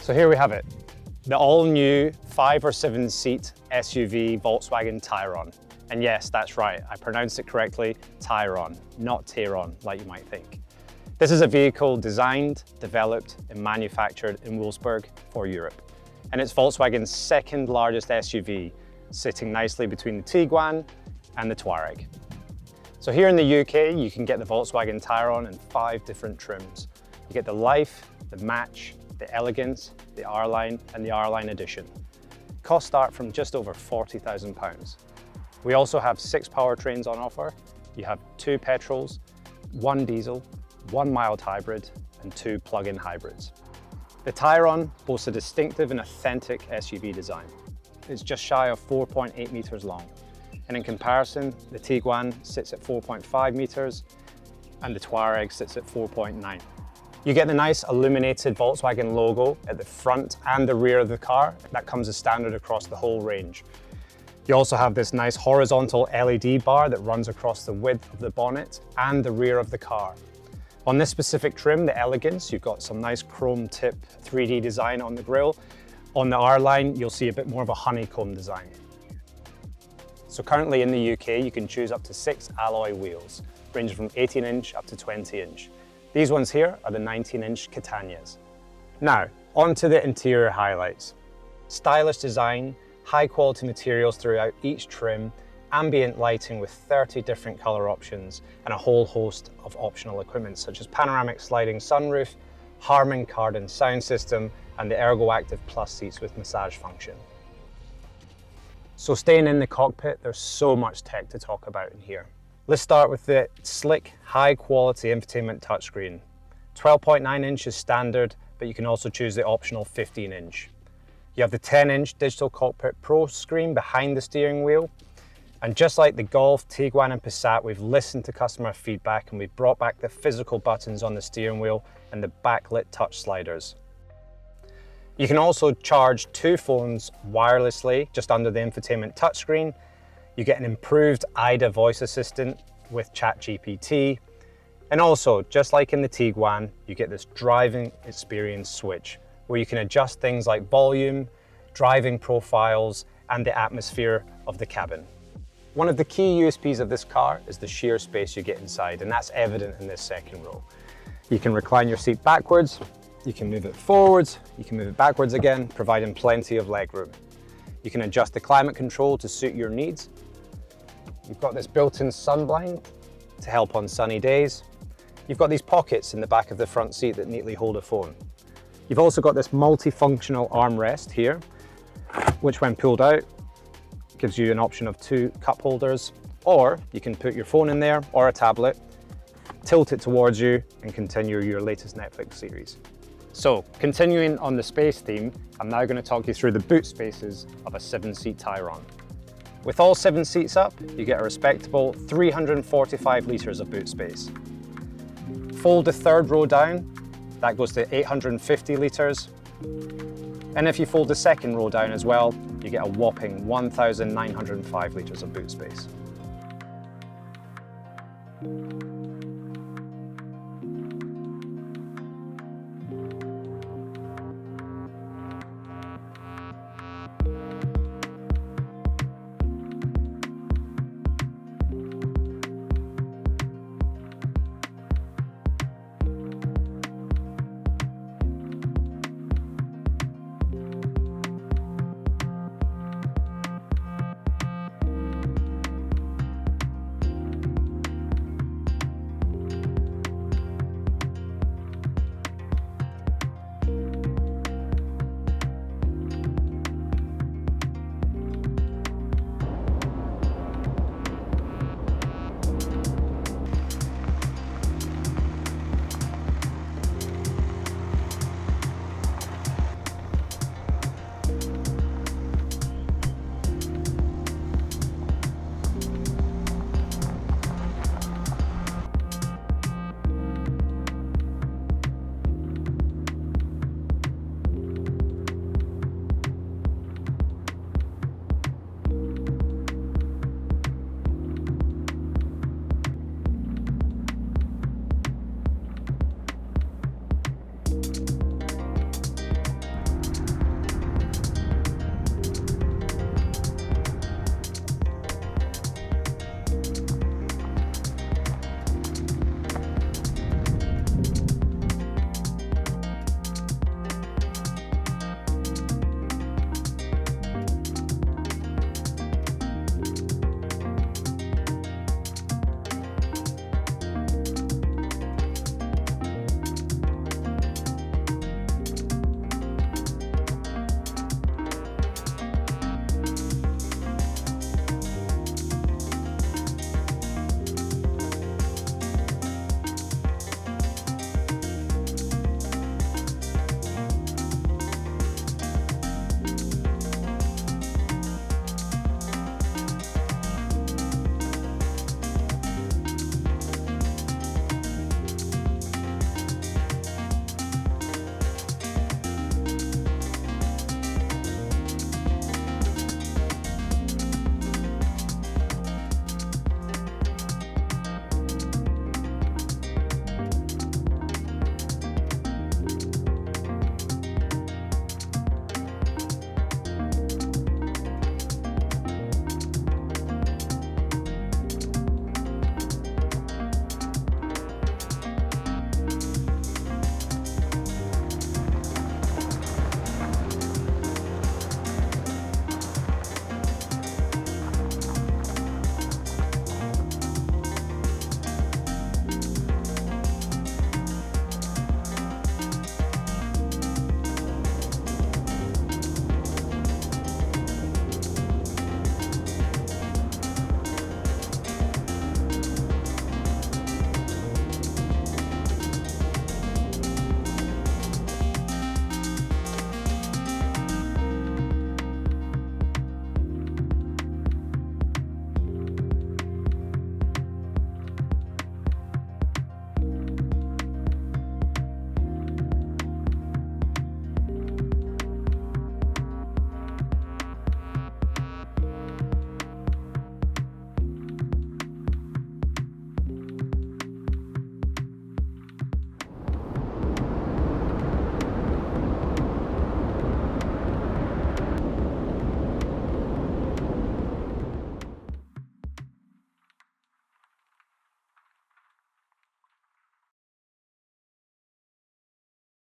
So here we have it, the all-new 5 or 7 seat SUV Volkswagen Tayron. And yes, that's right, I pronounced it correctly, Tayron, not Tayron, like you might think. This is a vehicle designed, developed, and manufactured in Wolfsburg for Europe. And it's Volkswagen's second largest SUV, sitting nicely between the Tiguan and the Touareg. So here in the UK, you can get the Volkswagen Tayron in 5 different trims. You get the Life, the Match, the Elegance, the R-Line, and the R-Line Edition. Costs start from just over £40,000. We also have 6 powertrains on offer. You have 2 petrols, 1 diesel, 1 mild hybrid, and 2 plug-in hybrids. The Tayron boasts a distinctive and authentic SUV design. It's just shy of 4.8 meters long. And in comparison, the Tiguan sits at 4.5 meters and the Touareg sits at 4.9. You get the nice illuminated Volkswagen logo at the front and the rear of the car. That comes as standard across the whole range. You also have this nice horizontal LED bar that runs across the width of the bonnet and the rear of the car. On this specific trim, the Elegance, you've got some nice chrome tip 3D design on the grille. On the R-Line, you'll see a bit more of a honeycomb design. So currently in the UK, you can choose up to 6 alloy wheels, ranging from 18-inch up to 20-inch. These ones here are the 19-inch Catanias. Now, on to the interior highlights. Stylish design, high quality materials throughout each trim, ambient lighting with 30 different color options, and a whole host of optional equipment such as panoramic sliding sunroof, Harman Kardon sound system, and the ErgoActive Plus seats with massage function. So staying in the cockpit, there's so much tech to talk about in here. Let's start with the slick, high-quality infotainment touchscreen. 12.9 inches standard, but you can also choose the optional 15-inch. You have the 10-inch Digital Cockpit Pro screen behind the steering wheel. And just like the Golf, Tiguan and Passat, we've listened to customer feedback and we've brought back the physical buttons on the steering wheel and the backlit touch sliders. You can also charge 2 phones wirelessly just under the infotainment touchscreen. You get an improved IDA voice assistant with ChatGPT. And also, just like in the Tiguan, you get this driving experience switch where you can adjust things like volume, driving profiles, and the atmosphere of the cabin. One of the key USPs of this car is the sheer space you get inside, and that's evident in this second row. You can recline your seat backwards, you can move it forwards, you can move it backwards again, providing plenty of legroom. You can adjust the climate control to suit your needs. You've got this built-in sun blind to help on sunny days. You've got these pockets in the back of the front seat that neatly hold a phone. You've also got this multifunctional armrest here, which when pulled out, gives you an option of 2 cup holders, or you can put your phone in there or a tablet, tilt it towards you and continue your latest Netflix series. So, continuing on the space theme, I'm now going to talk you through the boot spaces of a 7-seat Tayron. With all 7 seats up, you get a respectable 345 litres of boot space. Fold the 3rd row down, that goes to 850 litres. And if you fold the 2nd row down as well, you get a whopping 1,905 litres of boot space.